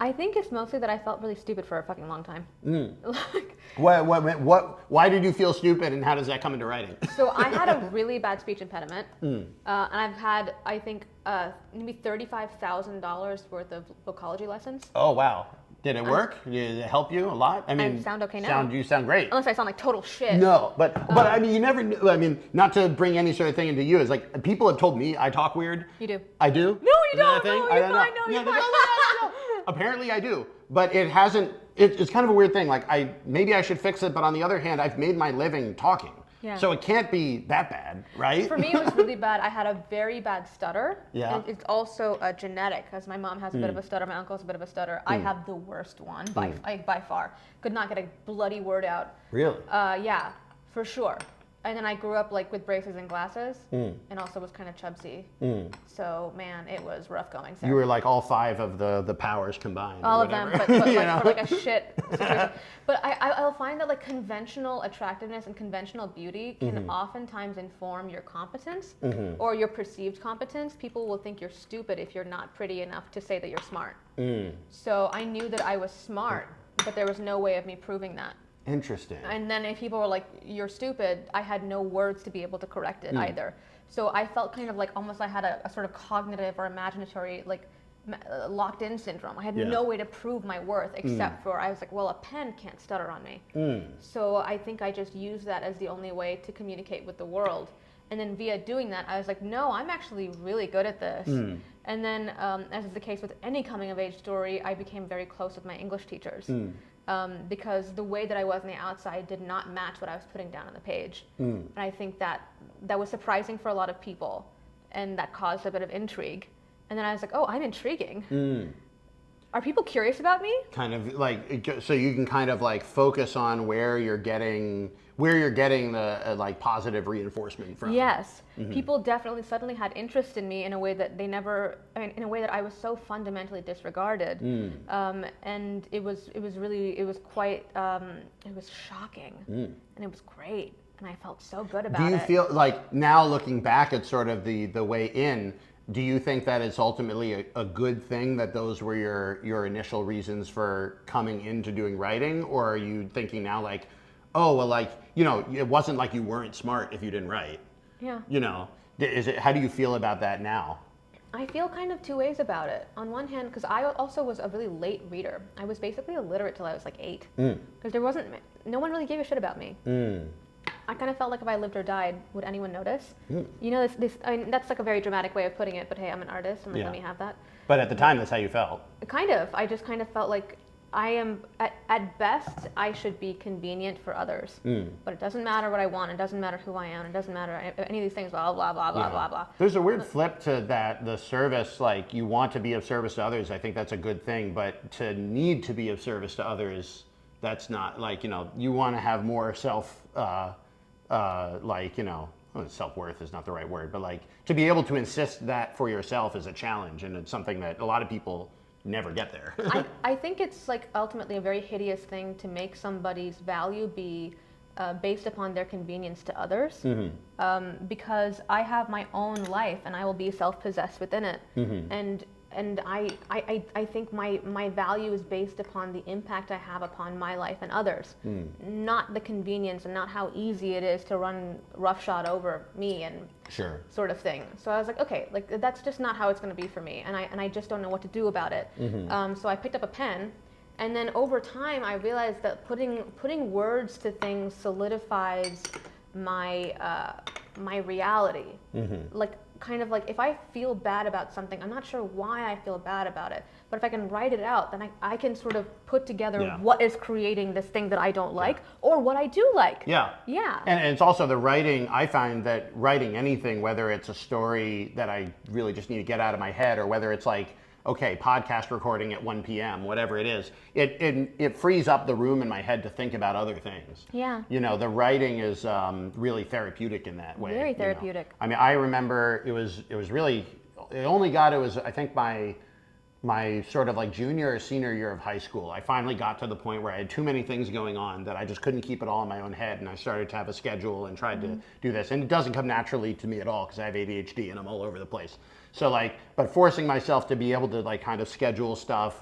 I think it's mostly that I felt really stupid for a fucking long time. Like, Why did you feel stupid, and how does that come into writing? so I had a really bad speech impediment, and I've had, I think, maybe $35,000 worth of vocology lessons. Oh, wow. Did it work? Did it help you a lot? I mean, I sound okay now. You sound great. Unless I sound like total shit. No, but I mean, you never knew. I mean, not to bring any sort of thing into you, is like people have told me I talk weird. You do. I do? No, you don't. Thing? No, you're fine. No, you're fine. No. Apparently I do, but it hasn't. It's kind of a weird thing. Like maybe I should fix it, but on the other hand, I've made my living talking. Yeah. So it can't be that bad, right? For me, it was really bad. I had a very bad stutter. Yeah. And it's also genetic, because my mom has a bit of a stutter, my uncle has a bit of a stutter. I have the worst one by far. Could not get a bloody word out. Really? Yeah, for sure. And then I grew up like with braces and glasses, and also was kind of chubsy. So man, it was rough going. Sarah. You were like all 5 of the powers combined. All or of them, whatever. but like, for like a shit situation. But I'll find that like conventional attractiveness and conventional beauty can oftentimes inform your competence or your perceived competence. People will think you're stupid if you're not pretty enough to say that you're smart. So I knew that I was smart, but there was no way of me proving that. Interesting. And then if people were like, you're stupid, I had no words to be able to correct it either. So I felt kind of like almost I had a sort of cognitive or imaginatory like locked in syndrome. I had no way to prove my worth except for I was like, well, a pen can't stutter on me. So I think I just used that as the only way to communicate with the world. And then via doing that, I was like, no, I'm actually really good at this. And then, as is the case with any coming of age story, I became very close with my English teachers. Because the way that I was on the outside did not match what I was putting down on the page. And I think that was surprising for a lot of people, and that caused a bit of intrigue. And then I was like, oh, I'm intriguing. Are people curious about me? Kind of like, so you can kind of like focus on where you're getting the like positive reinforcement from. Yes. People definitely suddenly had interest in me in a way that they never, in a way that I was so fundamentally disregarded. And it was quite, it was shocking. And it was great. And I felt so good about it. Do you feel like now looking back at sort of the way in, do you think that it's ultimately a good thing that those were your initial reasons for coming into doing writing? Or are you thinking now like, oh, well, like, you know, it wasn't like you weren't smart if you didn't write. Yeah. You know, how do you feel about that now? I feel kind of two ways about it. On one hand, because I also was a really late reader. I was basically illiterate till I was like 8. Because no one really gave a shit about me. I kind of felt like if I lived or died, would anyone notice? You know, that's like a very dramatic way of putting it, but hey, I'm an artist, and like, let me have that. But at the time, that's how you felt. Kind of. I just kind of felt like I am, at best, I should be convenient for others. But it doesn't matter what I want. It doesn't matter who I am. It doesn't matter any of these things, blah, blah, blah, blah, blah, blah. There's a weird flip to that, the service, like you want to be of service to others. I think that's a good thing. But to need to be of service to others, that's not, like, you know, you want to have more like, you know, well, self-worth is not the right word, but like to be able to insist that for yourself is a challenge, and it's something that a lot of people never get there. I think it's like ultimately a very hideous thing to make somebody's value be based upon their convenience to others, because I have my own life and I will be self-possessed within it, and I think my value is based upon the impact I have upon my life and others, not the convenience and not how easy it is to run roughshod over me and sort of thing. So I was like, okay, like that's just not how it's going to be for me, and I just don't know what to do about it. So I picked up a pen, and then over time I realized that putting words to things solidifies my my reality. Like, kind of like if I feel bad about something, I'm not sure why I feel bad about it, but if I can write it out, then I can sort of put together what is creating this thing that I don't like or what I do like. And it's also the writing. I find that writing anything, whether it's a story that I really just need to get out of my head, or whether it's like, okay, podcast recording at 1 p.m., whatever it is, it frees up the room in my head to think about other things. You know, the writing is really therapeutic in that way. Very therapeutic. You know? I mean, I remember it was really, I think my sort of like junior or senior year of high school. I finally got to the point where I had too many things going on that I just couldn't keep it all in my own head, and I started to have a schedule and tried to do this. And it doesn't come naturally to me at all because I have ADHD and I'm all over the place. So like, but forcing myself to be able to like kind of schedule stuff,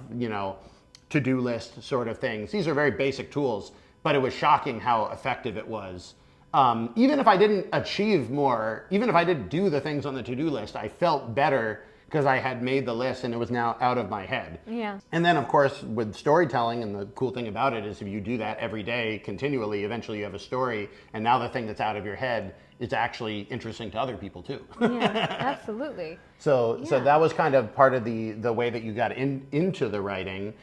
to-do list sort of things. These are very basic tools, but it was shocking how effective it was. Even if I didn't achieve more, even if I didn't do the things on the to-do list, I felt better because I had made the list and it was now out of my head. Yeah. And then of course with storytelling, and the cool thing about it is if you do that every day continually, eventually you have a story, and now the thing that's out of your head is actually interesting to other people too. Yeah, absolutely. So Yeah. that was kind of part of the way that you got into the writing.